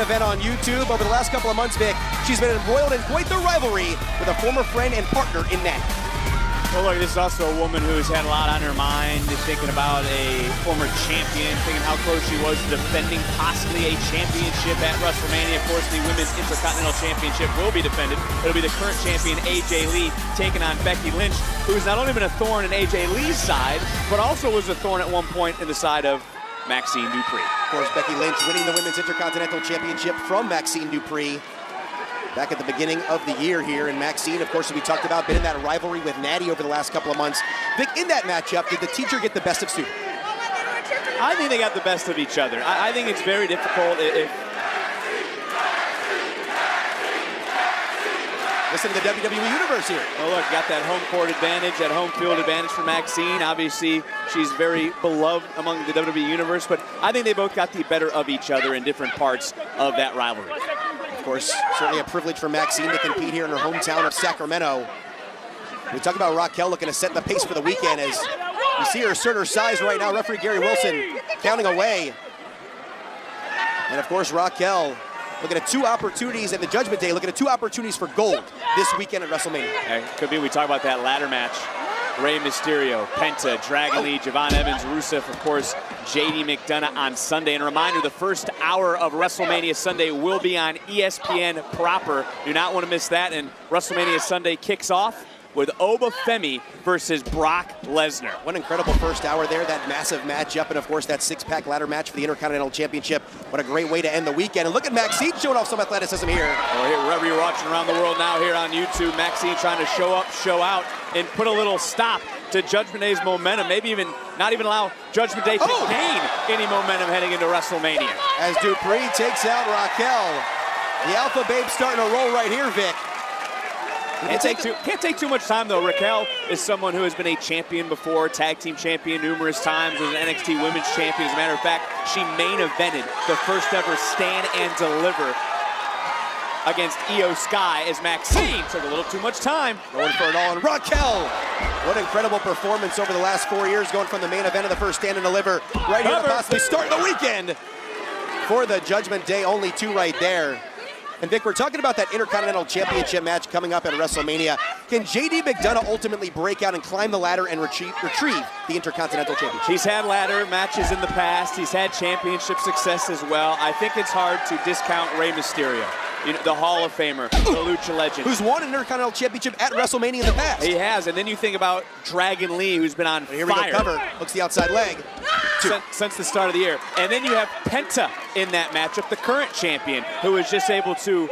main event on YouTube. Over the last couple of months, Vic, she's been embroiled in quite the rivalry with a former friend and partner in Natty. Well, look, this is also a woman who's had a lot on her mind, thinking about a former champion, thinking how close she was to defending possibly a championship at WrestleMania. Of course, the Women's Intercontinental Championship will be defended. It'll be the current champion, AJ Lee, taking on Becky Lynch, who's not only been a thorn in AJ Lee's side, but also was a thorn at one point in the side of Maxxine Dupri. Of course, Becky Lynch winning the Women's Intercontinental Championship from Maxxine Dupri back at the beginning of the year here. And Maxxine, of course, as we talked about, been in that rivalry with Natty over the last couple of months. Vic, in that matchup, did the teacher get the best of Sue? I think they got the best of each other. I think it's very difficult if listen to the WWE Universe here. Oh, look, got that home court advantage, that home field advantage for Maxxine. Obviously, she's very beloved among the WWE Universe, but I think they both got the better of each other in different parts of that rivalry. Of course, certainly a privilege for Maxxine to compete here in her hometown of Sacramento. We talk about Raquel looking to set the pace for the weekend as you see her assert her size right now. Referee Gary Wilson counting away. And of course, Raquel looking at two opportunities at the Judgment Day, looking at two opportunities for gold this weekend at WrestleMania. Could be we talk about that ladder match. Rey Mysterio, Penta, Dragon Lee, Javon Evans, Rusev, of course, JD McDonough on Sunday. And a reminder, the first hour of WrestleMania Sunday will be on ESPN proper. Do not want to miss that. And WrestleMania Sunday kicks off with Obafemi versus Brock Lesnar. What an incredible first hour there, that massive matchup, and of course that six-pack ladder match for the Intercontinental Championship. What a great way to end the weekend. And look at Maxxine showing off some athleticism here. Oh, here, wherever you're watching around the world now here on YouTube, Maxxine trying to show up, show out, and put a little stop to Judgment Day's momentum. Maybe even not even allow Judgment Day to gain any momentum heading into WrestleMania. As Dupri takes out Raquel. The Alpha Babe starting to roll right here, Vic. Can't take too much time, though. Raquel is someone who has been a champion before, tag team champion numerous times, was an NXT Women's Champion. As a matter of fact, she main evented the first ever Stand and Deliver against Io Sky as Maxxine took a little too much time. Going for it all, and Raquel! What incredible performance over the last 4 years, going from the main event of the first Stand and Deliver right here to possibly start the weekend for the Judgment Day. Only two right there. And Vic, we're talking about that Intercontinental Championship match coming up at WrestleMania. Can JD McDonough ultimately break out and climb the ladder and retrieve the Intercontinental Championship? He's had ladder matches in the past. He's had championship success as well. I think it's hard to discount Rey Mysterio, you know, the Hall of Famer, the Lucha Legend. Who's won an Intercontinental Championship at WrestleMania in the past. He has, and then you think about Dragon Lee, who's been on Here fire. We go, cover, hooks the outside leg. Since the start of the year. And then you have Penta in that matchup, the current champion, who is just able to